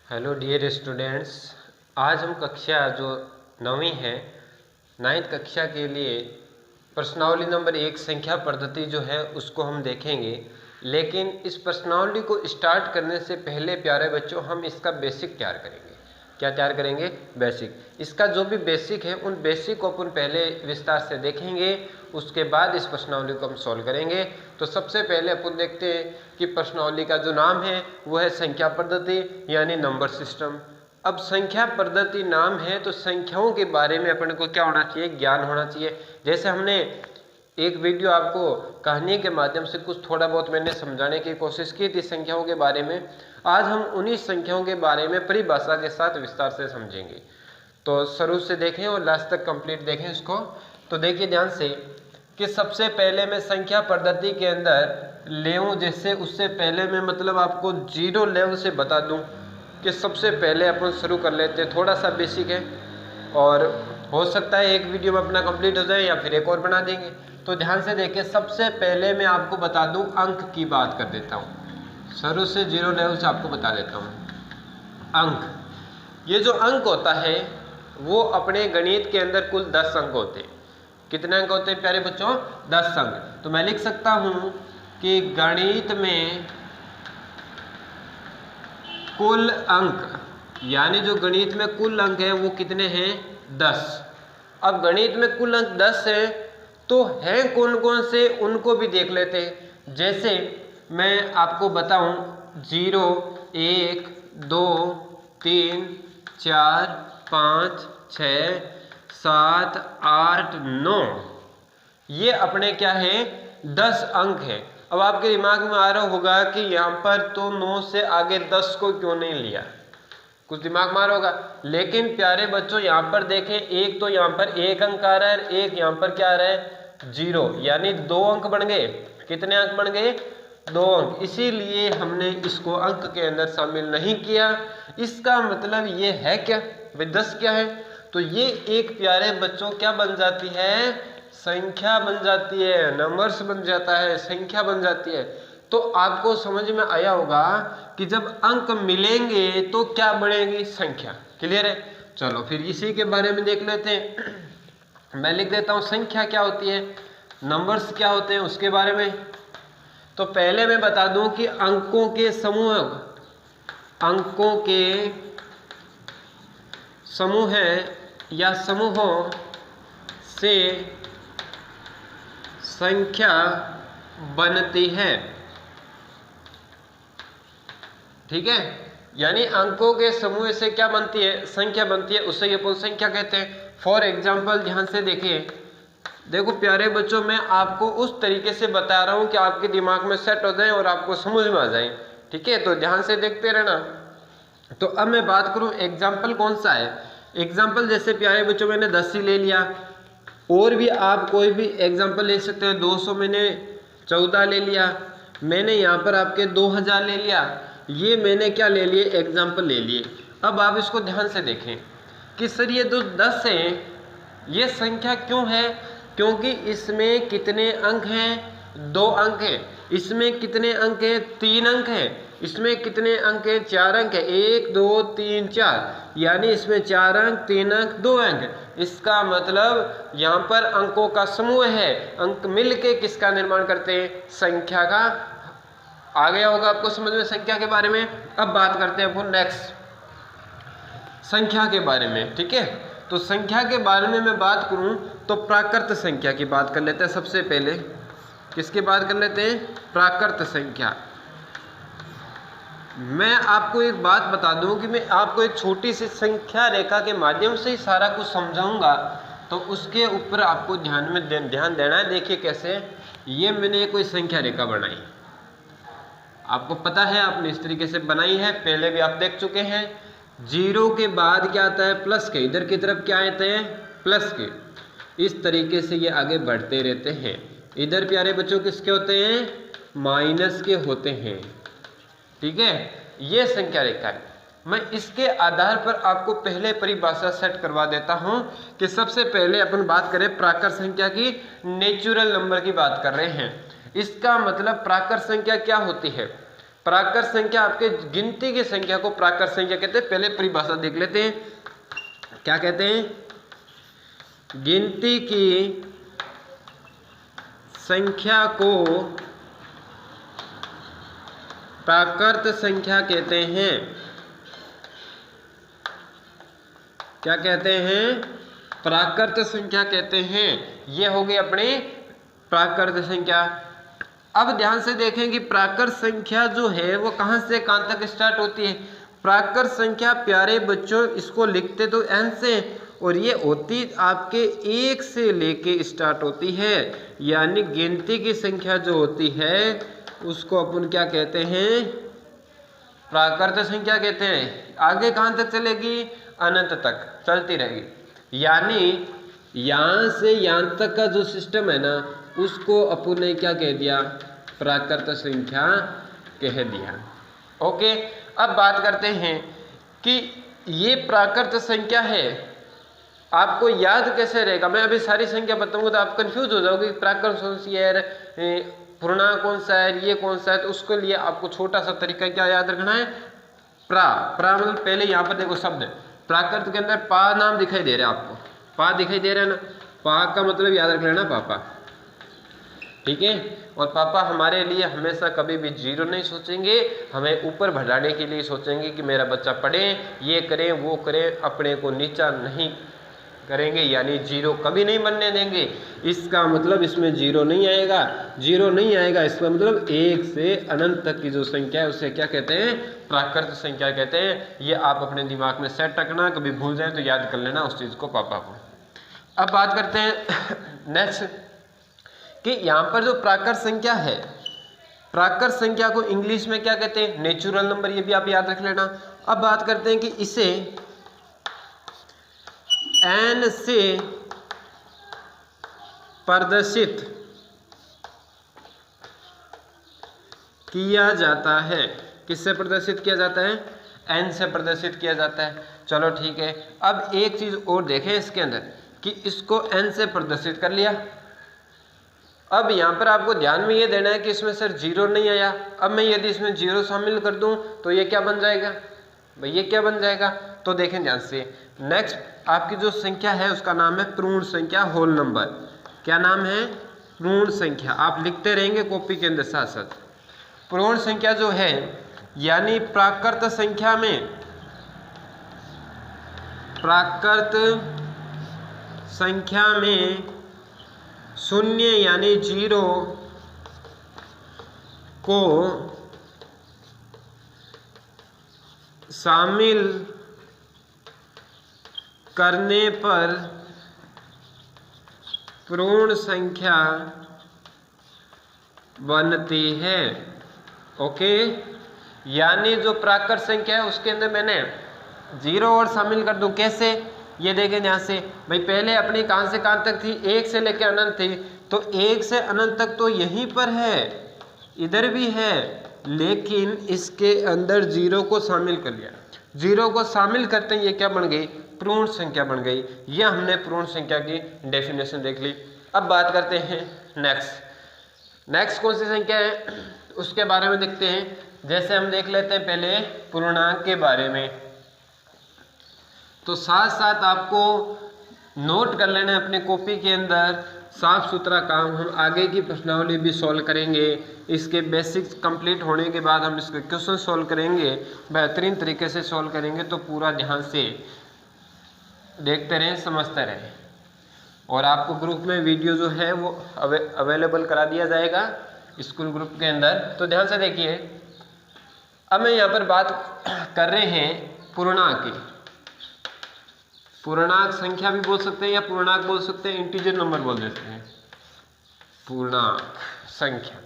Hello dear students, आज हम कक्षा जो 9वीं है 9th कक्षा के लिए प्रश्नावली नंबर 1 संख्या पद्धति जो है उसको हम देखेंगे। लेकिन इस प्रश्नावली को स्टार्ट करने से पहले प्यारे बच्चों हम इसका बेसिक तैयार करेंगे। क्या तैयार करेंगे? बेसिक। इसका जो भी बेसिक है उन बेसिक को अपन पहले विस्तार से देखेंगे, उसके बाद इस प्रश्नावली को हम सॉल्व करेंगे। तो सबसे पहले अपन देखते हैं कि प्रश्नावली का जो नाम है वो है संख्या पद्धति यानी नंबर सिस्टम। अब संख्या पद्धति नाम है तो संख्याओं के बारे में अपन को क्या होना चाहिए? ज्ञान होना चाहिए। जैसे हमने एक वीडियो आपको कहानी के माध्यम से कुछ थोड़ा बहुत मैंने समझाने की कोशिश की थी संख्याओं के बारे में। आज हम उन्हीं संख्याओं के बारे में परिभाषा के साथ विस्तार से समझेंगे। तो शुरू से देखें और लास्ट तक कंप्लीट देखें इसको। तो देखिए ध्यान से कि सबसे पहले मैं संख्या पद्धति के अंदर लेऊं, जैसे उससे पहले मैं मतलब आपको जीरो लेवल से बता दूं कि सबसे पहले अपन शुरू कर लेते हैं। थोड़ा सा बेसिक है और हो सकता है एक वीडियो में अपना कंप्लीट हो जाए या फिर एक और बना देंगे। तो ध्यान से देखिए, सबसे पहले मैं आपको बता दूं अंक की बात कर देता हूं। शुरू से जीरो लेवल से आपको बता देता हूं। अंक, ये जो अंक होता है वो अपने गणित के अंदर कुल 10 अंक होते हैं। कितने अंक होते हैं प्यारे बच्चों? 10 अंक। तो मैं लिख सकता हूं कि गणित में कुल अंक, यानी जो गणित में कुल अंक है वो कितने हैं? 10। अब गणित में कुल अंक 10 है तो हैं कौन कौन से उनको भी देख लेते हैं। जैसे मैं आपको बताऊं 0, 1, 2, 3, 4, 5, 6, 7, 8, 9, ये अपने क्या है? 10 अंक है। अब आपके दिमाग में आ रहा होगा कि यहाँ पर तो 9 से आगे 10 को क्यों नहीं लिया, कुछ दिमाग में आ रहा होगा। लेकिन प्यारे बच्चों यहाँ पर देखें, एक तो यहाँ पर 1 अंक आ रहा है, एक यहाँ पर क्या आ रहा है? 0, यानी 2 अंक बन गए। कितने अंक बन गए? 2 अंक। इसीलिए हमने इसको अंक के अंदर शामिल नहीं किया। इसका मतलब ये है क्या भाई? 10 क्या है? तो ये एक प्यारे बच्चों क्या बन जाती है? संख्या बन जाती है, नंबर्स बन जाता है, संख्या बन जाती है। तो आपको समझ में आया होगा कि जब अंक मिलेंगे तो क्या बढ़ेगी? संख्या। क्लियर है? चलो फिर इसी के बारे में देख लेते हैं। मैं लिख देता हूं संख्या क्या होती है, नंबर्स क्या होते हैं उसके बारे में। तो पहले मैं बता दूं कि अंकों के समूह या समूहों से संख्या बनती है। ठीक है, यानी अंकों के समूह से क्या बनती है? संख्या बनती है, उससे ये संख्या कहते हैं। फॉर एग्जाम्पल ध्यान से देखिए, देखो प्यारे बच्चों मैं आपको उस तरीके से बता रहा हूं कि आपके दिमाग में सेट हो जाए और आपको समझ में आ जाए। ठीक है, तो ध्यान से देखते रहना। तो अब मैं बात करूं एग्जाम्पल कौन सा है। एग्जाम्पल जैसे प्यारे बच्चों मैंने 10 ही ले लिया, और भी आप कोई भी एग्जाम्पल ले सकते हैं। 200 मैंने 14 ले लिया, मैंने यहाँ पर आपके 2000 ले लिया, ये मैंने क्या ले लिए? एग्जाम्पल ले लिए। अब आप इसको ध्यान से देखें कि सर ये जो 10 है ये संख्या क्यों है? क्योंकि इसमें कितने अंक हैं? 2 अंक हैं। इसमें कितने अंक हैं? 3 अंक हैं। इसमें कितने अंक हैं? 4 अंक है। 1, 2, 3, 4, यानी इसमें 4 अंक, 3 अंक, 2 अंक। इसका मतलब यहाँ पर अंकों का समूह है। अंक मिलके किसका निर्माण करते हैं? संख्या का। आ गया होगा आपको समझ में संख्या के बारे में। अब बात करते हैं अपन नेक्स्ट संख्या के बारे में। ठीक है, तो संख्या के बारे में मैं बात करूं तो प्राकृत संख्या की बात कर लेते हैं। सबसे पहले किसकी बात कर लेते हैं? प्राकृत संख्या। मैं आपको एक बात बता दूं कि मैं आपको एक छोटी सी संख्या रेखा के माध्यम से ही सारा कुछ समझाऊंगा, तो उसके ऊपर आपको ध्यान देना है। देखिए कैसे, ये मैंने कोई संख्या रेखा बनाई, आपको पता है आपने इस तरीके से बनाई है, पहले भी आप देख चुके हैं। 0 के बाद क्या आता है? प्लस के। इधर की तरफ क्या आते हैं? प्लस के। इस तरीके से ये आगे बढ़ते रहते हैं। इधर प्यारे बच्चों किसके होते हैं? माइनस के होते हैं। ठीक है, ये संख्या रेखा है। मैं इसके आधार पर आपको पहले परिभाषा सेट करवा देता हूं कि सबसे पहले अपन बात करें प्राकृत संख्या की, नेचुरल नंबर की बात कर रहे हैं। इसका मतलब प्राकृत संख्या क्या होती है? प्राकृत संख्या आपके गिनती की संख्या को प्राकृत संख्या कहते हैं। पहले परिभाषा देख लेते हैं, क्या कहते हैं? गिनती की संख्या को प्राकृत संख्या कहते हैं। क्या कहते हैं? प्राकृत संख्या कहते हैं। ये हो गई अपनी प्राकृत संख्या। अब ध्यान से देखें कि प्राकृत संख्या जो है वो कहाँ से कहाँ तक स्टार्ट होती है। प्राकृत संख्या प्यारे बच्चों इसको लिखते तो n से, और ये होती आपके 1 से लेके स्टार्ट होती है। यानी गिनती की संख्या जो होती है उसको अपन क्या कहते हैं? प्राकृत संख्या कहते हैं। आगे कहाँ तक चलेगी? अनंत तक चलती रहेगी। यानी यहाँ से यहाँ तक का जो सिस्टम है ना उसको अपन ने क्या कह दिया? प्राकृत संख्या कह दिया। ओके, अब बात करते हैं कि ये प्राकृत संख्या है, आपको याद कैसे रहेगा? मैं अभी सारी संख्या बताऊंगा तो आप कंफ्यूज हो जाओगे, प्राकृत कौन सी है, पूर्णांक कौन सा है, ये कौन सा है। तो उसके लिए आपको छोटा सा तरीका क्या याद रखना है? प्रा मतलब पहले यहाँ पर देखो शब्द प्राकृत के अंदर पा नाम दिखाई दे रहा है आपको, पा दिखाई दे रहा है ना, पा का मतलब याद रख लेना पापा, ठीक है। और पापा हमारे लिए हमेशा कभी भी जीरो नहीं सोचेंगे, हमें ऊपर बढ़ाने के लिए सोचेंगे कि मेरा बच्चा पढ़े, ये करें वो करें, अपने को नीचा नहीं करेंगे, यानी जीरो कभी नहीं बनने देंगे। इसका मतलब इसमें जीरो नहीं आएगा, जीरो नहीं आएगा इसका मतलब 1 से अनंत तक की जो संख्या है उसे क्या कहते हैं? प्राकृत संख्या कहते हैं। ये आप अपने दिमाग में सेट रखना, कभी भूल जाए तो याद कर लेना उस चीज़ को पापा को। अब बात करते हैं नेक्स्ट कि यहाँ पर जो प्राकृत संख्या है, प्राकृत संख्या को इंग्लिश में क्या कहते हैं? नेचुरल नंबर, ये भी आप याद रख लेना। अब बात करते हैं कि इसे n से प्रदर्शित किया जाता है। किससे प्रदर्शित किया जाता है? n से प्रदर्शित किया जाता है। चलो ठीक है। अब एक चीज और देखें इसके अंदर कि इसको n से प्रदर्शित कर लिया। अब यहाँ पर आपको ध्यान में ये देना है कि इसमें सर जीरो नहीं आया। अब मैं यदि इसमें जीरो शामिल कर दूं तो ये क्या बन जाएगा भाई? ये क्या बन जाएगा? तो देखें ध्यान से। नेक्स्ट आपकी जो संख्या है उसका नाम है पूर्ण संख्या, होल नंबर। क्या नाम है? पूर्ण संख्या। आप लिखते रहेंगे कॉपी के अंदर साथ साथ। पूर्ण संख्या जो है यानी प्राकृत संख्या में, प्राकृत संख्या में शून्य यानी जीरो को शामिल करने पर पूर्ण संख्या बनती है। ओके, यानी जो प्राकृत संख्या है उसके अंदर मैंने जीरो और शामिल कर दूं। कैसे? ये देखें ध्यान से भाई, पहले अपनी कहां से कहां तक थी? 1 से लेकर अनंत थी, तो 1 से अनंत तक तो यहीं पर है, इधर भी है, लेकिन इसके अंदर जीरो को शामिल कर लिया। जीरो को शामिल करते ही ये क्या बन गई? पूर्ण संख्या बन गई। यह हमने पूर्ण संख्या की डेफिनेशन देख ली। अब बात करते हैं नेक्स्ट कौन सी संख्या है उसके बारे में देखते हैं। जैसे हम देख लेते हैं पहले पूर्णांक के बारे में, तो साथ साथ आपको नोट कर लेना है अपने कॉपी के अंदर, साफ सुथरा काम। हम आगे की प्रश्नावली भी सॉल्व करेंगे, इसके बेसिक्स कंप्लीट होने के बाद हम इसके क्वेश्चन सॉल्व करेंगे, बेहतरीन तरीके से सॉल्व करेंगे। तो पूरा ध्यान से देखते रहें, समझते रहें। और आपको ग्रुप में वीडियो जो है वो अवेलेबल करा दिया जाएगा स्कूल ग्रुप के अंदर, तो ध्यान से देखिए। अब मैं यहाँ पर बात कर रहे हैं पूर्णांक की। पूर्णांक संख्या भी बोल सकते हैं या पूर्णांक बोल सकते हैं, इंटीजर नंबर बोल देते हैं, पूर्णांक संख्या।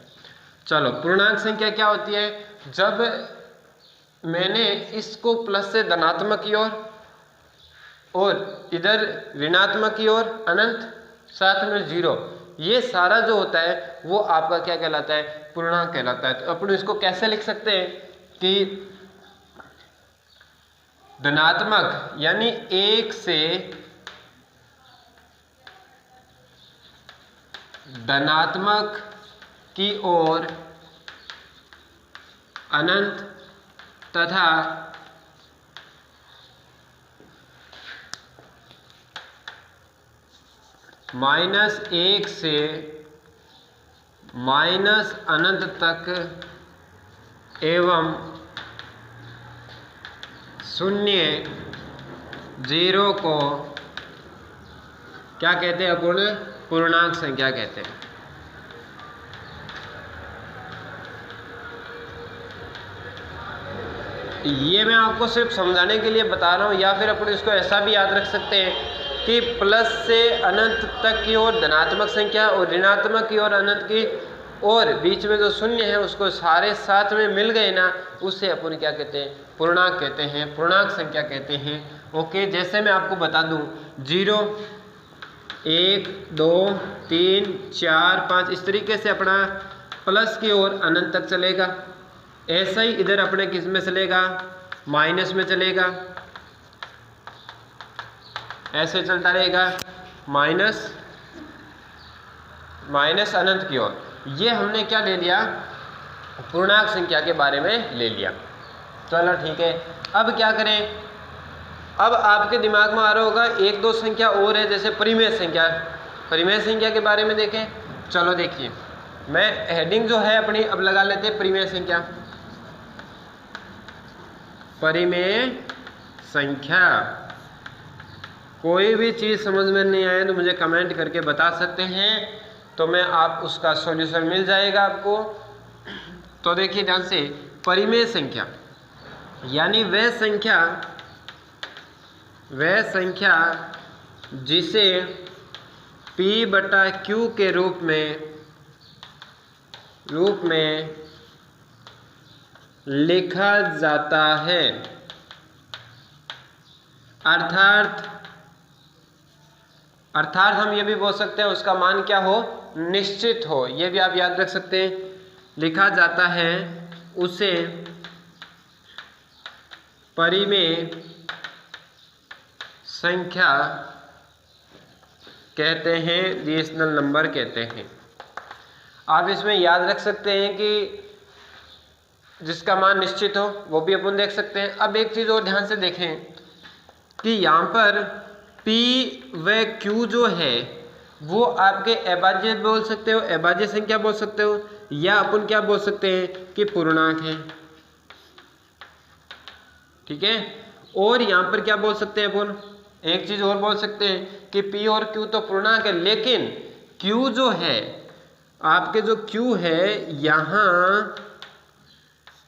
चलो, पूर्णांक संख्या क्या होती है? जब मैंने इसको प्लस से धनात्मक की ओर और इधर ऋणात्मक की ओर अनंत, साथ में जीरो, ये सारा जो होता है वो आपका क्या कहलाता है? पूर्णांक कहलाता है। तो अपन इसको कैसे लिख सकते हैं कि धनात्मक यानी 1 से धनात्मक की ओर अनंत तथा -1 से -अनंत तक एवं 0 0 को क्या कहते हैं अपन? पूर्णांक संख्या कहते हैं। ये मैं आपको सिर्फ समझाने के लिए बता रहा हूँ, या फिर अपन इसको ऐसा भी याद रख सकते हैं कि प्लस से अनंत तक की ओर धनात्मक संख्या और ऋणात्मक की ओर अनंत की, और बीच में जो शून्य है उसको सारे साथ में मिल गए ना, उससे अपन क्या कहते हैं? पूर्णांक कहते हैं, पूर्णांक संख्या कहते हैं। ओके, जैसे मैं आपको बता दूं 0 1 2 3 4 5 इस तरीके से अपना प्लस की ओर अनंत तक चलेगा। ऐसा ही इधर अपने किस में चलेगा? माइनस में चलेगा। ऐसे चलता रहेगा माइनस अनंत की ओर। ये हमने क्या ले लिया? पूर्णांक संख्या के बारे में ले लिया। चलो ठीक है, अब क्या करें? अब आपके दिमाग में आ रहा होगा एक दो संख्या और है, जैसे परिमेय संख्या। परिमेय संख्या के बारे में देखें। चलो देखिए, मैं हेडिंग जो है अपनी अब लगा लेते हैं परिमेय संख्या। परिमेय संख्या, कोई भी चीज़ समझ में नहीं आए तो मुझे कमेंट करके बता सकते हैं, तो मैं आप उसका सॉल्यूशन मिल जाएगा आपको। तो देखिए ध्यान से, परिमेय संख्या यानी वह संख्या जिसे P/Q के रूप में लिखा जाता है, अर्थात हम ये भी बोल सकते हैं उसका मान क्या हो? निश्चित हो। ये भी आप याद रख सकते हैं, लिखा जाता है उसे परिमेय संख्या कहते हैं, रेशनल नंबर कहते हैं। आप इसमें याद रख सकते हैं कि जिसका मान निश्चित हो, वो भी अपन देख सकते हैं। अब एक चीज़ और ध्यान से देखें कि यहाँ पर P व Q जो है वो आपके अभाज्य बोल सकते हो, अभाज्य संख्या बोल सकते हो, या अपन क्या बोल सकते हैं कि पूर्णांक है। ठीक है, और यहाँ पर क्या बोल सकते हैं अपन? एक चीज और बोल सकते हैं कि P और Q तो पूर्णांक है, लेकिन Q जो है आपके, जो Q है यहाँ,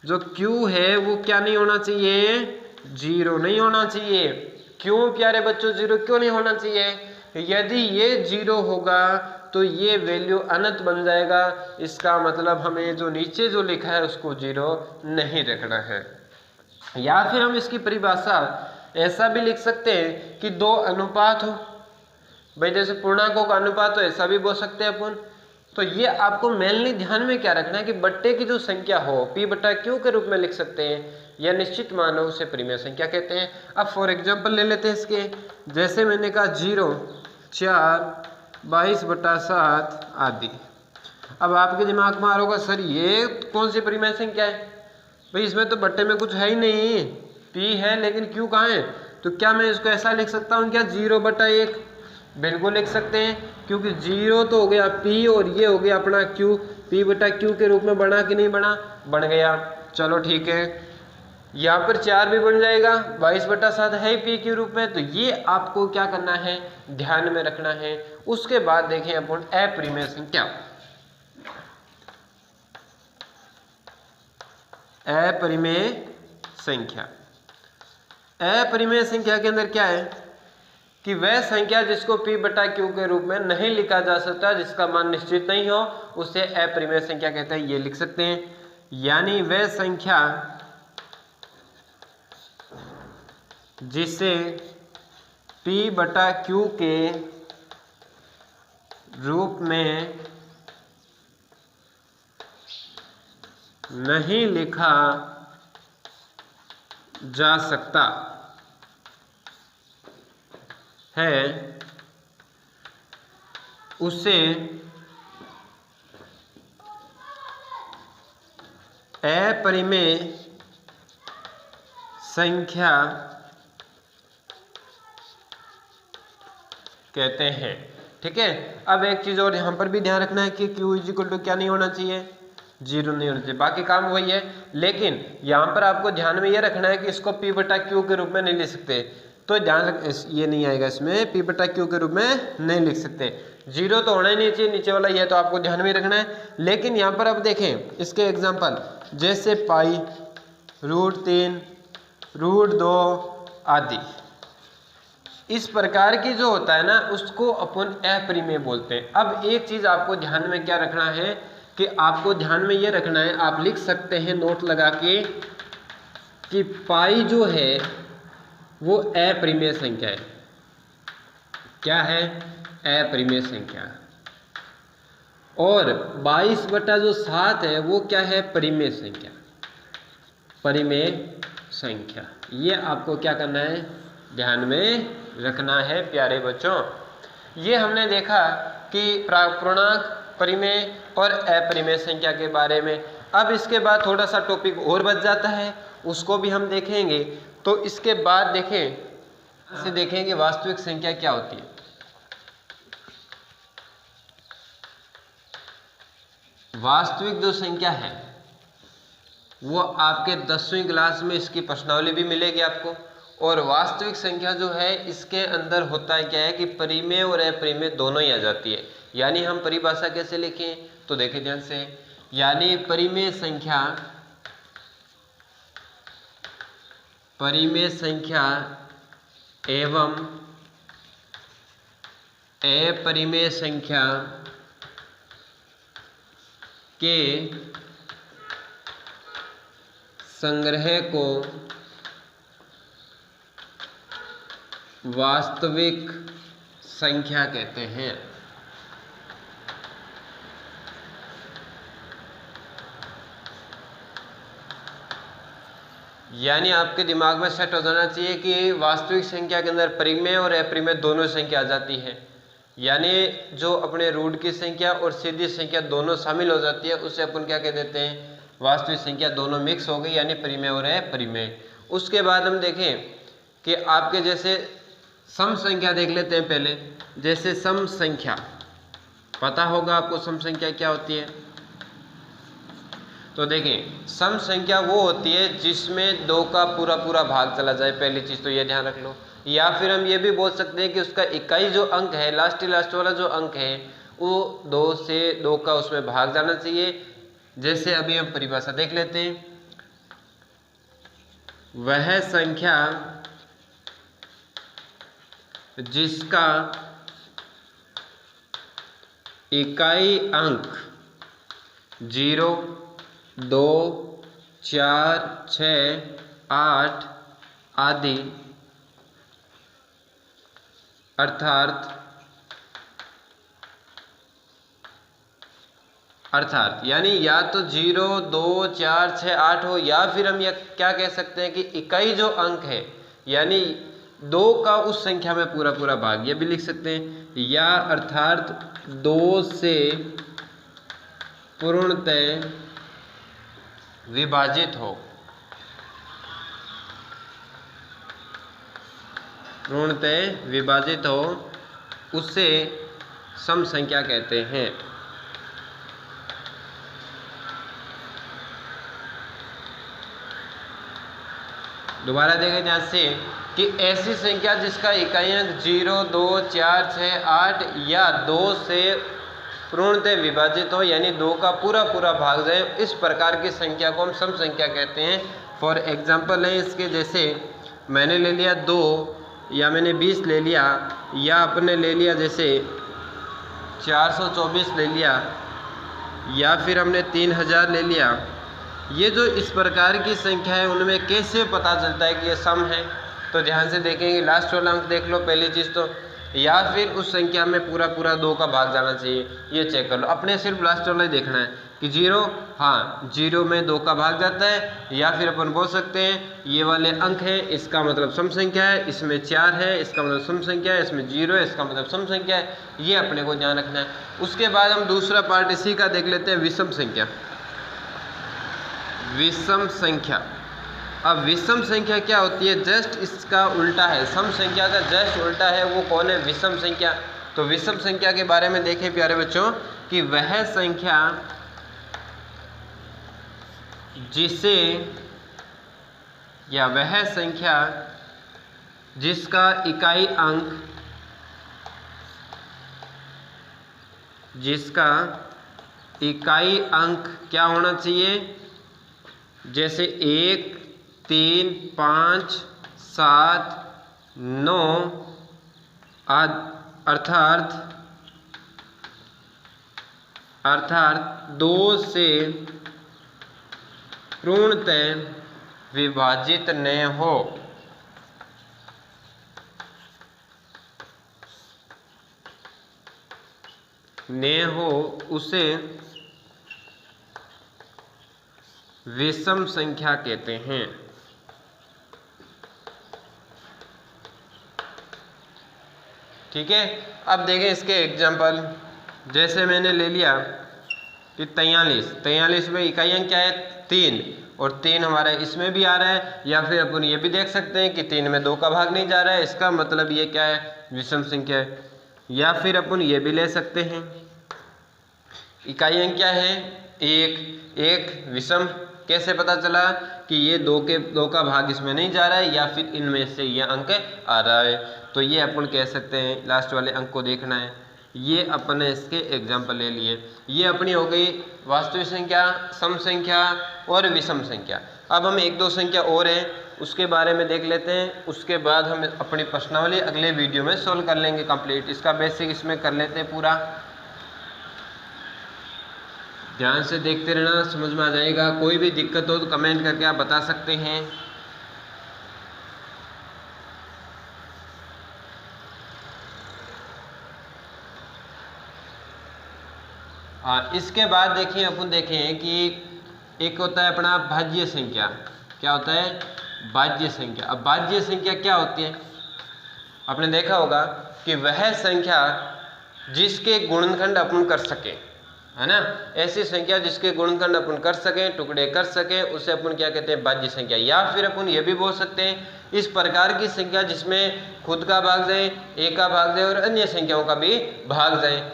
जो Q है वो क्या नहीं होना चाहिए? 0 नहीं होना चाहिए। क्यों प्यारे बच्चों 0 क्यों नहीं होना चाहिए? यदि ये 0 होगा तो ये वैल्यू अनंत बन जाएगा। इसका मतलब हमें जो नीचे जो लिखा है उसको 0 नहीं रखना है। या फिर हम इसकी परिभाषा ऐसा भी लिख सकते हैं कि दो अनुपात हो, भाई जैसे पूर्णांकों का अनुपात हो, ऐसा भी बोल सकते हैं अपन। तो ये आपको मेनली ध्यान में क्या रखना है कि बट्टे की जो संख्या हो P/Q के रूप में लिख सकते हैं, या निश्चित मान हो उसे परिमेय संख्या कहते हैं। अब फॉर एग्जांपल ले लेते हैं इसके, जैसे मैंने कहा 0 4 22/7 आदि। अब आपके दिमाग में आ रहा होगा सर ये कौन सी परिमेय संख्या है? भाई इसमें तो बट्टे में कुछ है ही नहीं, P है लेकिन Q कहाँ है? तो क्या मैं इसको ऐसा लिख सकता हूँ क्या 0/1? बिल्कुल लिख सकते हैं, क्योंकि 0 तो हो गया P और ये हो गया अपना Q। P/Q के रूप में बना कि नहीं बना? बन गया। चलो ठीक है, यहाँ पर 4 भी बन जाएगा, 22/7 है P के रूप में। तो ये आपको क्या करना है? ध्यान में रखना है। उसके बाद देखें अपन अपरिमेय संख्या। अपरिमेय संख्या, अपरिमेय संख्या के अंदर क्या है कि वह संख्या जिसको P/Q के रूप में नहीं लिखा जा सकता, जिसका मान निश्चित नहीं हो, उसे अपरिमेय संख्या कहते हैं। ये लिख सकते हैं, यानी वह संख्या जिसे P/Q के रूप में नहीं लिखा जा सकता है, उसे अपरिमेय संख्या कहते हैं। ठीक है, अब एक चीज और यहाँ पर भी ध्यान रखना है कि q इक्वल टू क्या नहीं होना चाहिए, 0 नहीं होना चाहिए। बाकी काम वही है, लेकिन यहाँ पर आपको ध्यान में ये रखना है कि इसको p बटा q के रूप में नहीं लिख सकते। तो ध्यान रख, ये नहीं आएगा इसमें, p बटा q के रूप में नहीं लिख सकते। 0 तो होना ही नहीं चाहिए, नीचे वाला ये तो आपको ध्यान में रखना है। लेकिन यहाँ पर अब देखें इसके एग्जाम्पल, जैसे पाई, √3, √2 आदि, इस प्रकार की जो होता है ना उसको अपन अपरिमेय बोलते हैं। अब एक चीज आपको ध्यान में क्या रखना है कि आपको ध्यान में ये रखना है, आप लिख सकते हैं नोट लगा के कि पाई जो है वो अपरिमेय संख्या है। क्या है? अपरिमेय संख्या। और 22/7 है वो क्या है? परिमेय संख्या। परिमेय संख्या, ये आपको क्या करना है, ध्यान में रखना है प्यारे बच्चों। ये हमने देखा कि पूर्णांक, परिमेय और अपरिमेय संख्या के बारे में। अब इसके बाद थोड़ा सा टॉपिक और बच जाता है, उसको भी हम देखेंगे। तो इसके बाद देखेंगे वास्तविक संख्या क्या होती है। वास्तविक जो संख्या है वो आपके 10वीं क्लास में इसकी प्रश्नावली भी मिलेगी आपको। और वास्तविक संख्या जो है इसके अंदर होता है क्या है कि परिमेय और अपरिमेय दोनों ही आ जाती है। यानी हम परिभाषा कैसे लिखें, तो देखें ध्यान से, यानी परिमेय संख्या एवं अपरिमेय संख्या के संग्रह को वास्तविक संख्या कहते हैं। यानी आपके दिमाग में सेट हो जाना चाहिए कि वास्तविक संख्या के अंदर परिमेय और अपरिमेय दोनों संख्या आ जाती है। यानी जो अपने रूट की संख्या और सीधी संख्या दोनों शामिल हो जाती है, उसे अपन क्या कह देते हैं, वास्तविक संख्या। दोनों मिक्स हो गई यानी परिमेय और अपरिमेय। उसके बाद हम देखें कि आपके जैसे सम संख्या देख लेते हैं पहले। जैसे सम संख्या, पता होगा आपको सम संख्या क्या होती है। तो देखें, सम संख्या वो होती है जिसमें 2 का पूरा पूरा भाग चला जाए, पहली चीज तो ये ध्यान रख लो। या फिर हम ये भी बोल सकते हैं कि उसका इकाई जो अंक है, लास्ट वाला जो अंक है, वो 2 से 2 का उसमें भाग जाना चाहिए। जैसे अभी हम परिभाषा देख लेते हैं, वह संख्या जिसका इकाई अंक 0, 2, 4, 6, 8 आदि अर्थात यानी या तो 0, 2, 4, 6, 8 हो, या फिर हम यह क्या कह सकते हैं कि इकाई जो अंक है यानी 2 का उस संख्या में पूरा पूरा भाग, ये भी लिख सकते हैं। या अर्थात 2 से पूर्णतः विभाजित हो, पूर्णतः विभाजित हो, उससे सम संख्या कहते हैं। दोबारा देखें ध्यान से कि ऐसी संख्या जिसका इकाई अंक 0, 2, 4, 6, 8 या 2 से पूर्णतः विभाजित हो, यानी 2 का पूरा पूरा भाग जाए, इस प्रकार की संख्या को हम सम संख्या कहते हैं। फॉर एग्जाम्पल है इसके, जैसे मैंने ले लिया 2 या मैंने 20 ले लिया, या आपने ले लिया जैसे 424 ले लिया, या फिर हमने 3000 ले लिया। ये जो इस प्रकार की संख्या है उनमें कैसे पता चलता है कि ये सम है, तो ध्यान से देखेंगे। लास्ट वाला अंक देख लो पहली चीज़ तो, या फिर उस संख्या में पूरा पूरा 2 का भाग जाना चाहिए, ये चेक कर लो। अपने सिर्फ लास्ट वाला ही देखना है कि 0, हाँ 0 में 2 का भाग जाता है, या फिर अपन बोल सकते हैं ये वाले अंक है इसका मतलब सम संख्या है, इसमें 4 है इसका मतलब सम संख्या है, इसमें 0 है इसका मतलब सम संख्या है, ये अपने को ध्यान रखना है। उसके बाद हम दूसरा पार्ट इसी का देख लेते हैं, विषम संख्या। विषम संख्या। अब विषम संख्या क्या होती है? जस्ट इसका उल्टा है, सम संख्या का जस्ट उल्टा है, वो कौन है? विषम संख्या। तो विषम संख्या के बारे में देखें प्यारे बच्चों कि वह संख्या जिसे या वह संख्या जिसका इकाई अंक क्या होना चाहिए? जैसे 1, 3, 5, 7, 9 अर्थात 2 से पूर्णतः विभाजित न हो। उसे विषम संख्या कहते हैं। ठीक है, अब देखें इसके एग्जाम्पल। जैसे मैंने ले लिया कि 43 में इकाई अंक क्या है? 3, और 3 हमारा इसमें भी आ रहा है, या फिर अपन ये भी देख सकते हैं कि 3 में 2 का भाग नहीं जा रहा है, इसका मतलब ये क्या है? विषम संख्या है। या फिर अपन ये भी ले सकते हैं, इकाई अंक क्या है? 1 विषम। कैसे पता चला कि ये 2 का भाग इसमें नहीं जा रहा है, या फिर इनमें से ये अंक आ रहा है? तो ये अपन कह सकते हैं, लास्ट वाले अंक को देखना है। ये अपन ने इसके एग्जाम्पल ले लिए। ये अपनी हो गई वास्तविक संख्या, सम संख्या और विषम संख्या। अब हम 1-2 संख्या और है, उसके बारे में देख लेते हैं। उसके बाद हम अपनी प्रश्नावली अगले वीडियो में सोल्व कर लेंगे कंप्लीट। इसका बेसिक इसमें कर लेते हैं पूरा। ध्यान से देखते रहना, समझ में आ जाएगा। कोई भी दिक्कत हो तो कमेंट करके आप बता सकते हैं। इसके बाद देखिए अपन देखें कि एक होता है अपना भाज्य संख्या। क्या होता है? भाज्य संख्या। अब भाज्य संख्या क्या होती है? आपने देखा होगा कि वह संख्या जिसके गुणनखंड अपन कर सके, है ना? ऐसी संख्या जिसके गुणनखंड अपन कर सकें, टुकड़े कर सकें, उसे अपन क्या कहते हैं? भाज्य संख्या। या फिर अपन ये भी बोल सकते हैं इस प्रकार की संख्या जिसमें खुद का भाग जाए, एक का भाग जाए और अन्य संख्याओं का भी भाग जाए,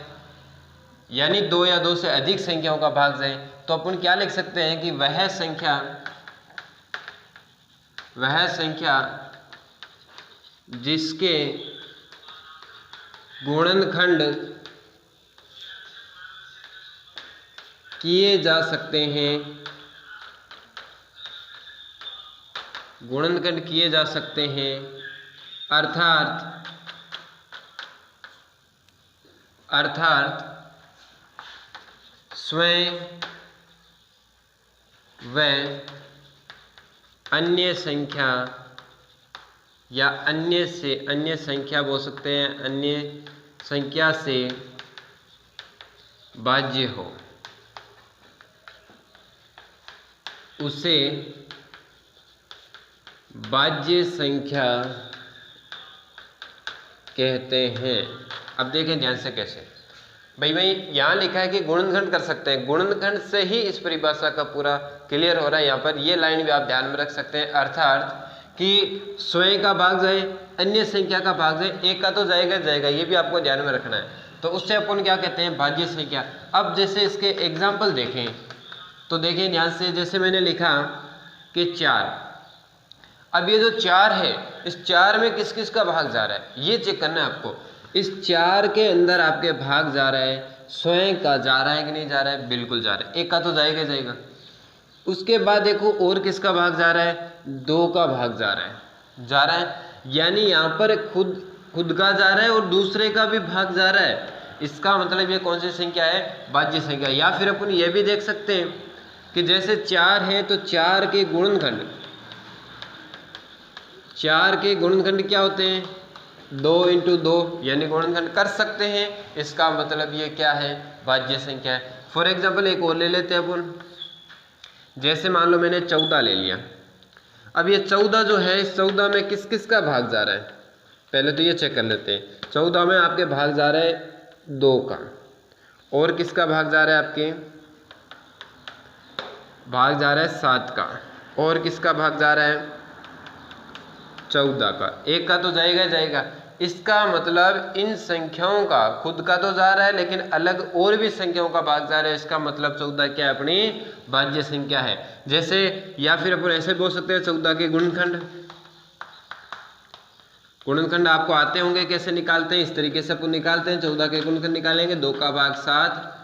यानी 2 या 2 से अधिक संख्याओं का भाग जाए। तो अपन क्या लिख सकते हैं कि वह संख्या जिसके गुणनखंड किए जा सकते हैं, गुणनखंड किए जा सकते हैं, अर्थात स्वयं व अन्य संख्या या अन्य संख्या बोल सकते हैं, अन्य संख्या से भाज्य हो, उसे भाज्य संख्या कहते हैं। अब देखें ध्यान से कैसे। भाई यहाँ लिखा है कि गुणनखंड कर सकते हैं, गुणनखंड से ही इस परिभाषा का पूरा क्लियर हो रहा है। यहाँ पर ये लाइन भी आप ध्यान में रख सकते हैं, अर्थात कि स्वयं का भाग जाए, अन्य संख्या का भाग जाए, एक का तो जाएगा, ये भी आपको ध्यान में रखना है। तो उससे अपन क्या कहते हैं? भाज्य संख्या। अब जैसे इसके एग्जाम्पल देखें तो देखें ध्यान से। जैसे मैंने लिखा कि 4, अब ये जो 4 है, इस 4 में किस किस का भाग जा रहा है ये चेक करना है आपको। इस 4 के अंदर आपके भाग जा रहा है, स्वयं का जा रहा है कि नहीं जा रहा है? बिल्कुल जा रहा है, एक का तो जाएगा। उसके बाद देखो और किसका भाग जा रहा है? 2 का भाग जा रहा है, यानी यहाँ पर खुद का जा रहा है और दूसरे का भी भाग जा रहा है। इसका मतलब ये कौन सी संख्या है? भाज्य संख्या। या फिर अपन ये भी देख सकते हैं कि जैसे 4 है तो 4 के गुणनखंड क्या होते हैं? 2 × 2, यानी गुणनखंड कर सकते हैं। इसका मतलब ये क्या है? भाज्य संख्या है। फॉर एग्जाम्पल एक और ले लेते हैं अपन। जैसे मान लो मैंने 14 ले लिया। अब ये 14 जो है, इस 14 में किस किस का भाग जा रहा है? पहले तो ये चेक कर लेते हैं। 14 में आपके भाग जा रहा है 2 का, और किसका भाग जा रहा है? आपके भाग जा रहा है 7 का, और किसका भाग जा रहा है 14 का। एक का तो जाएगा जाएगा। इसका मतलब इन संख्याओं का खुद का तो जा रहा है, लेकिन अलग और भी संख्याओं का भाग जा रहा है। इसका मतलब 14 क्या है, अपनी भाज्य संख्या है। जैसे या फिर अपन ऐसे बोल सकते हैं 14 के गुणनखंड। गुणनखंड आपको आते होंगे कैसे निकालते हैं, इस तरीके से अपन निकालते हैं। 14 के गुणनखंड निकालेंगे, 2 का भाग 7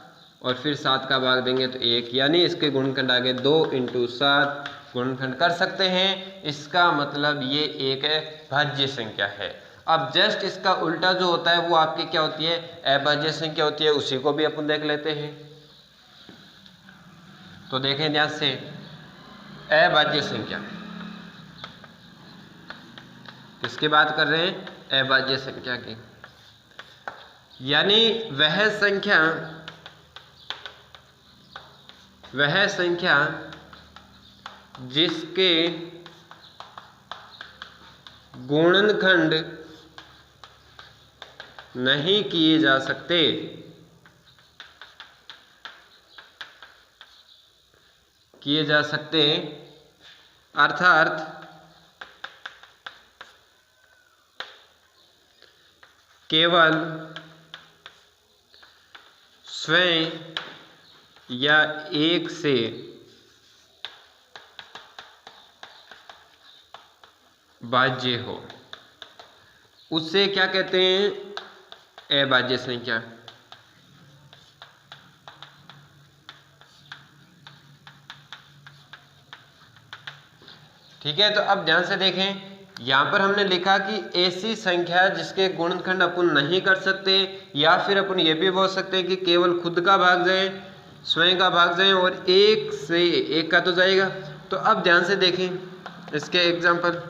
और फिर 7 का भाग देंगे तो 1, यानी इसके गुणनखंड आगे 2 × 7 गुणनखंड कर सकते हैं। इसका मतलब ये एक भाज्य संख्या है। अब जस्ट इसका उल्टा जो होता है वो आपकी क्या होती है, अभाज्य संख्या होती है। उसी को भी अपन देख लेते हैं। तो देखें ध्यान से, अभाज्य संख्या किसकी बात कर रहे हैं, अभाज्य संख्या की। यानी वह संख्या जिसके गुणनखंड नहीं किए जा सकते, अर्थात केवल स्वयं या एक से भाज्य हो, उससे क्या कहते हैं, अभाज्य संख्या। ठीक है, तो अब ध्यान से देखें, यहाँ पर हमने लिखा कि ऐसी संख्या जिसके गुणनखंड अपन नहीं कर सकते, या फिर अपन ये भी बोल सकते हैं कि केवल खुद का भाग जाए, स्वयं का भाग जाए, और एक से एक का तो जाएगा। तो अब ध्यान से देखें इसके एग्जाम्पल।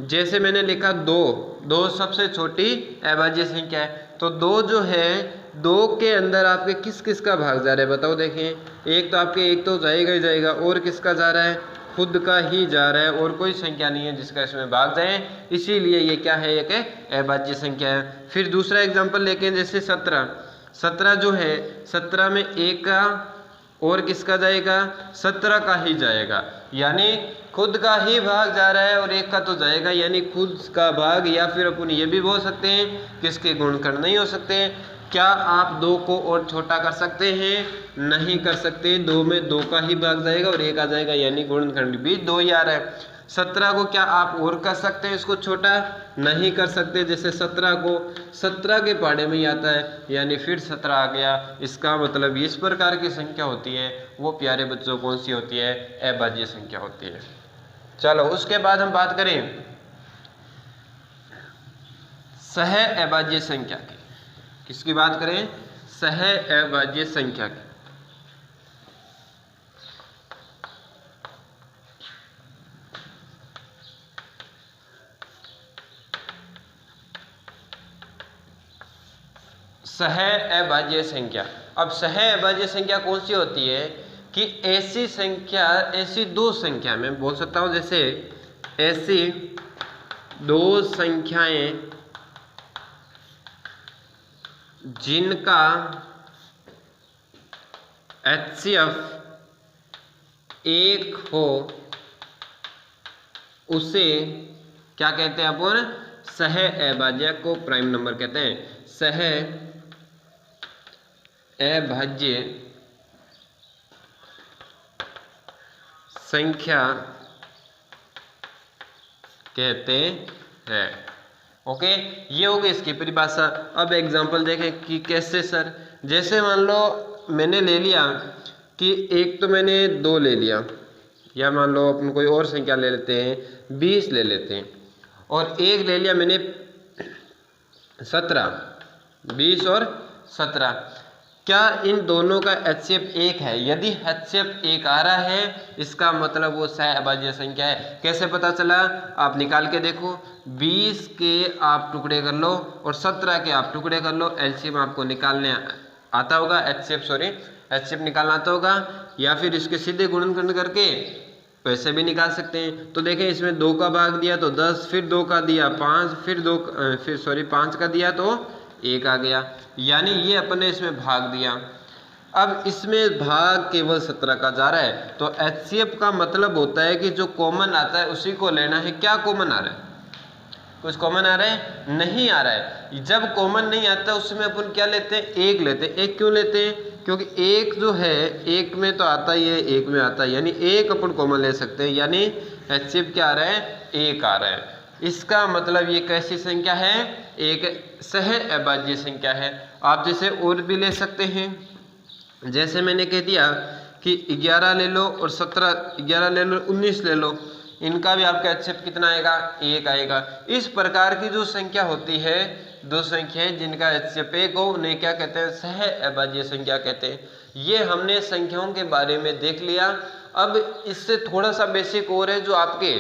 जैसे मैंने लिखा 2 सबसे छोटी अभाज्य संख्या है। तो 2 जो है, 2 के अंदर आपके किस किस का भाग जा रहा है बताओ। देखें, एक तो आपके एक तो जाएगा ही जाएगा, और किसका जा रहा है, खुद का ही जा रहा है, और कोई संख्या नहीं है जिसका इसमें भाग जाए। इसीलिए ये क्या है, एक अभाज्य संख्या है। फिर दूसरा एग्जाम्पल लेके, जैसे 17 जो है, 17 में एक का और किसका जाएगा, 17 का ही जाएगा। यानी खुद का ही भाग जा रहा है और एक का तो जाएगा, यानी खुद का भाग। या फिर अपन ये भी बोल सकते हैं किसके गुणनखंड नहीं हो सकते। क्या आप 2 को और छोटा कर सकते हैं, नहीं कर सकते। 2 में 2 का ही भाग जाएगा और एक आ जाएगा, यानी गुणनखंड भी 2 ही आ रहा है। 17 को क्या आप और कर सकते हैं, इसको छोटा नहीं कर सकते। जैसे 17 को 17 के पहाड़े में ही आता है, यानी फिर 17 आ गया। इसका मतलब इस प्रकार की संख्या होती है, वो प्यारे बच्चों कौन सी होती है, अभाज्य संख्या होती है। चलो उसके बाद हम बात करें सह अभाज्य संख्या की। किसकी बात करें, सह अभाज्य संख्या की। सह अभाज्य संख्या। अब सह अभाज्य संख्या कौन सी होती है कि ऐसी संख्या, ऐसी 2 संख्या में बोल सकता हूं, जैसे ऐसी 2 संख्याएं जिनका HCF 1 हो, उसे क्या कहते हैं अपन, सह अभाज्य को प्राइम नंबर कहते हैं। सह अभाज्य संख्या कहते हैं। ओके, ये हो गई इसकी परिभाषा। अब एग्जांपल देखें कि कैसे सर। जैसे मान लो मैंने ले लिया कि एक तो मैंने 2 ले लिया, या मान लो अपन कोई और संख्या ले लेते हैं, 20 ले लेते हैं, और एक ले लिया मैंने 17, 20 और 17। क्या इन दोनों का HCF 1 है? यदि HCF 1 आ रहा है, इसका मतलब वो सह अभाज्य संख्या है। कैसे पता चला, आप निकाल के देखो। 20 के आप टुकड़े कर लो और 17 के आप टुकड़े कर लो। LCM आपको निकालने आता होगा, HCF निकालना आता होगा, या फिर इसके सीधे गुणनखंड करके वैसे भी निकाल सकते हैं। तो देखें, इसमें 2 का भाग दिया तो 10, फिर 2 का दिया 5, फिर 5 का दिया तो 1 आ गया, यानी ये अपने इसमें भाग दिया। अब इसमें भाग केवल 17 का जा रहा है, तो HCF का मतलब होता है कि जो कॉमन आता है उसी को लेना है। क्या कॉमन आ रहा है? कुछ कॉमन आ रहा है? नहीं आ रहा है। जब कॉमन नहीं आता उसमें अपन क्या लेते हैं? एक लेते हैं। एक क्यों लेते हैं? क्योंकि एक जो है एक में तो आता ही है, एक में आता है, यानी एक अपन कॉमन ले सकते हैं, यानी HCF क्या आ रहा है? एक आ रहा है। इसका मतलब ये कैसी संख्या है? एक सह अभाज्य संख्या है। आप जैसे और भी ले सकते हैं, जैसे मैंने कह दिया कि 11 ले लो और 17, 11 ले लो, 19 ले लो, इनका भी आपका HCF कितना आएगा? एक आएगा। इस प्रकार की जो संख्या होती है, दो संख्याएं जिनका HCF एक हो, उन्हें क्या कहते हैं? सह अभाज्य संख्या कहते हैं। ये हमने संख्याओं के बारे में देख लिया। अब इससे थोड़ा सा बेसिक और है, जो आपके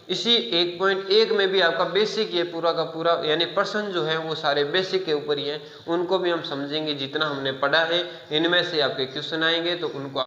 इसी 1.1 में भी आपका बेसिक ये पूरा का पूरा, यानी प्रश्न जो है वो सारे बेसिक के ऊपर ही हैं, उनको भी हम समझेंगे। जितना हमने पढ़ा है इनमें से आपके क्वेश्चन आएंगे तो उनको